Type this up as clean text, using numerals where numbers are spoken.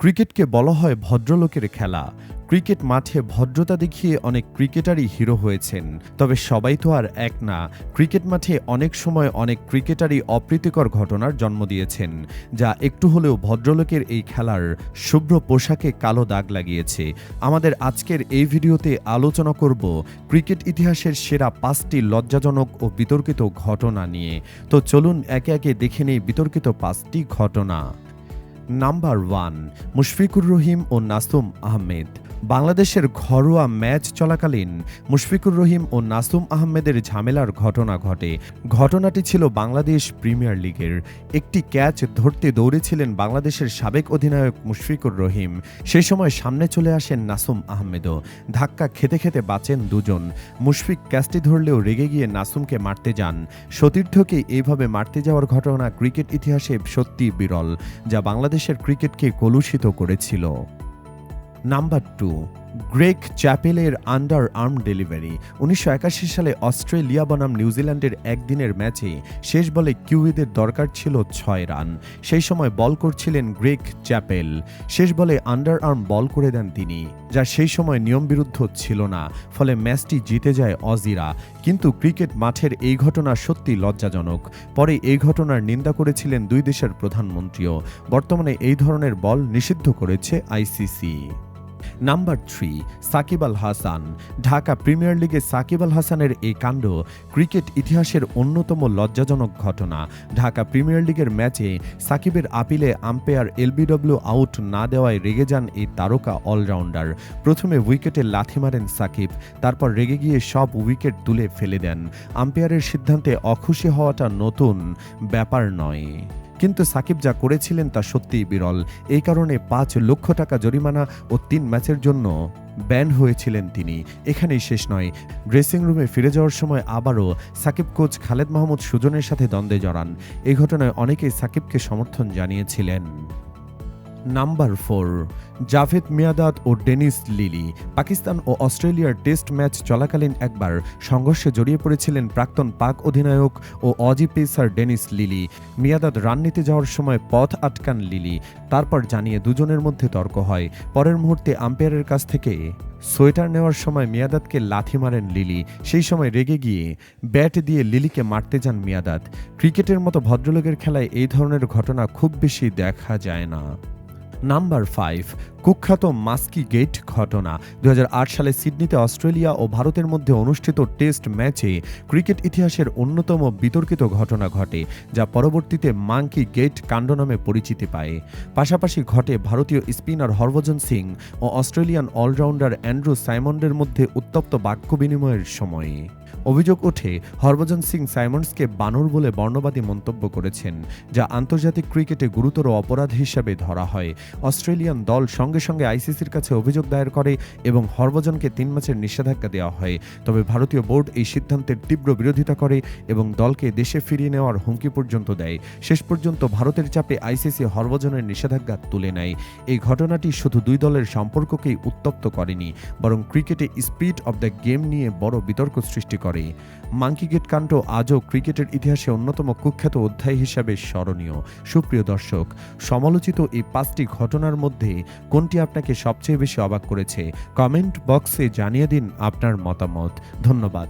ক্রিকেটকে বলা হয় ভদ্রলোকের খেলা। ক্রিকেট মাঠে ভদ্রতা দেখিয়ে অনেক ক্রিকেটারই হিরো হয়েছেন। তবে সবাই তো আর এক না। ক্রিকেট মাঠে অনেক সময় অনেক ক্রিকেটারই অপ্রীতিকর ঘটনার জন্ম দিয়েছেন, যা একটু হলেও ভদ্রলোকের এই খেলার শুভ্র পোশাকে কালো দাগ লাগিয়েছে। আমাদের আজকের এই ভিডিওতে আলোচনা করব ক্রিকেট ইতিহাসের সেরা 5টি লজ্জাজনক ও বিতর্কিত ঘটনা নিয়ে। তো চলুন একে একে দেখে নেই বিতর্কিত 5টি ঘটনা। নাম্বার 1, মুশফিকুর রহিম ও নাসুম আহমেদ। বাংলাদেশের ঘরোয়া ম্যাচ চলাকালীন মুশফিকুর রহিম ও নাসুম আহমেদের ঝামেলার ঘটনা ঘটে। ঘটনাটি ছিল বাংলাদেশ প্রিমিয়ার লিগের। একটি ক্যাচ ধরতে দৌড়েছিলেন বাংলাদেশের সাবেক অধিনায়ক মুশফিকুর রহিম। সেই সময় সামনে চলে আসেন নাসুম আহমেদও। ধাক্কা খেতে খেতে বাঁচেন দুজন। মুশফিক ক্যাচটি ধরলেও রেগে গিয়ে নাসুমকে মারতে যান। সতীর্থকে এইভাবে মারতে যাওয়ার ঘটনা ক্রিকেট ইতিহাসে সত্যি বিরল, যা বাংলাদেশের ক্রিকেটকে কলুষিত করেছিল। নাম্বার 2, গ্রেগ চ্যাপেলের আন্ডার আর্ম ডেলিভারি। 1981 সালে অস্ট্রেলিয়া বনাম নিউজিল্যান্ডের একদিনের ম্যাচে শেষ বলে কিউইদের দরকার ছিল 6 রান। সেই সময় বল করছিলেন গ্রেগ চ্যাপেল। শেষ বলে আন্ডার আর্ম বল করে দেন তিনি, যা সেই সময় নিয়মবিরুদ্ধ ছিল না। ফলে ম্যাচটি জিতে যায় অজিরা। কিন্তু ক্রিকেট মাঠের এই ঘটনা সত্যি লজ্জাজনক। পরে এই ঘটনার নিন্দা করেছিলেন দুই দেশের প্রধানমন্ত্রীও। বর্তমানে এই ধরনের বল নিষিদ্ধ করেছে ICC. Number 3, Shakib Al Hasan. Dhaka premier লিগে সাকিব আল হাসানের এই কাণ্ড ক্রিকেট ইতিহাসের অন্যতম লজ্জাজনক ঘটনা। ঢাকা প্রিমিয়ার লিগের ম্যাচে সাকিবের আপিলে আম্পায়ার এলবিডব্লিউ আউট না দেওয়ায় রেগে যান এই তারকা অলরাউন্ডার। প্রথমে উইকেটে লাথি মারেন সাকিব, তারপর রেগে গিয়ে সব উইকেট তুলে ফেলে দেন। আম্পায়ারের সিদ্ধান্তে অখুশি হওয়াটা নতুন ব্যাপার নয়, কিন্তু সাকিব যা করেছিলেন তা সত্যিই বিরল। এই কারণে 5 লক্ষ টাকা জরিমানা ও 3 ম্যাচের জন্য ব্যান হয়েছিলেন তিনি। এখানেই শেষ নয়, ড্রেসিং রুমে ফিরে যাওয়ার সময় আবারও সাকিব কোচ খালেদ মাহমুদ সুজনের সাথে দ্বন্দ্বে জড়ান। এই ঘটনায় অনেকেই সাকিবকে সমর্থন জানিয়েছিলেন। নাম্বার 4, জাভেদ মিয়াঁদাদ ও ডেনিস লিলি। পাকিস্তান ও অস্ট্রেলিয়ার টেস্ট ম্যাচ চলাকালীন একবার সংঘর্ষে জড়িয়ে পড়েছিলেন প্রাক্তন পাক অধিনায়ক ও Aussie pacer Dennis Lillee. Miandad run নিতে যাওয়ার সময় পথ আটকান লিলি। তারপর জানিয়ে দুজনের মধ্যে তর্ক হয়। পরের মুহূর্তে আম্পায়ারের কাছ থেকে সোয়েটার নেওয়ার সময় মিয়াঁদাদকে লাথি মারেন লিলি। সেই সময় রেগে গিয়ে ব্যাট দিয়ে লিলিকে মারতে যান মিয়াঁদাদ। ক্রিকেটের মতো ভদ্রলোকের খেলায় এই ধরনের ঘটনা খুব বেশি দেখা যায় না। নাম্বার 5, কুখ্যাত মাস্কি গেট ঘটনা। 2008 সালে সিডনিতে অস্ট্রেলিয়া ও ভারতের মধ্যে অনুষ্ঠিত টেস্ট ম্যাচে ক্রিকেট ইতিহাসের অন্যতম বিতর্কিত ঘটনা ঘটে, যা পরবর্তীতে মাঙ্কি গেট কাণ্ড নামে পরিচিতি পায়। পাশাপাশি ঘটে ভারতীয় স্পিনার হরভজন সিং ও অস্ট্রেলিয়ান অলরাউন্ডার অ্যান্ড্রু সাইমন্ডের মধ্যে উত্তপ্ত বাক্য বিনিময়ের সময়। অভিযোগ ওঠে হরভজন সিং সাইমন্ডসকে বানর বলে বর্ণবাদী মন্তব্য করেছেন, যা আন্তর্জাতিক ক্রিকেটে গুরুতর অপরাধ হিসাবে ধরা হয়। অস্ট্রেলিয়ান দল সঙ্গে সঙ্গে আইসিসির কাছে অভিযোগ দায়ের করে এবং হরভজনকে 3 ম্যাচের নিষেধাজ্ঞা দেওয়া হয়। তবে ভারতীয় বোর্ড এই সিদ্ধান্তের তীব্র বিরোধিতা করে এবং দলকে দেশে ফিরিয়ে নেওয়ার হুমকি পর্যন্ত দেয়। শেষ পর্যন্ত ভারতের চাপে আইসিসি হরভজনের নিষেধাজ্ঞা তুলে নেয়। এই ঘটনাটি শুধু দুই দলের সম্পর্ককেই উত্তপ্ত করেনি, বরং ক্রিকেটে স্পিরিট অব দ্য গেম নিয়ে বড় বিতর্ক সৃষ্টি করে। মাঙ্কি গেট কাণ্ড আজও ক্রিকেটের ইতিহাসে অন্যতম কুখ্যাত অধ্যায় হিসাবে স্মরণীয়। সুপ্রিয় দর্শক, সমালোচিত এই 5টি ঘটনার মধ্যে কোনটি আপনাকে সবচেয়ে বেশি অবাক করেছে? কমেন্ট বক্সে জানিয়ে দিন আপনার মতামত। ধন্যবাদ।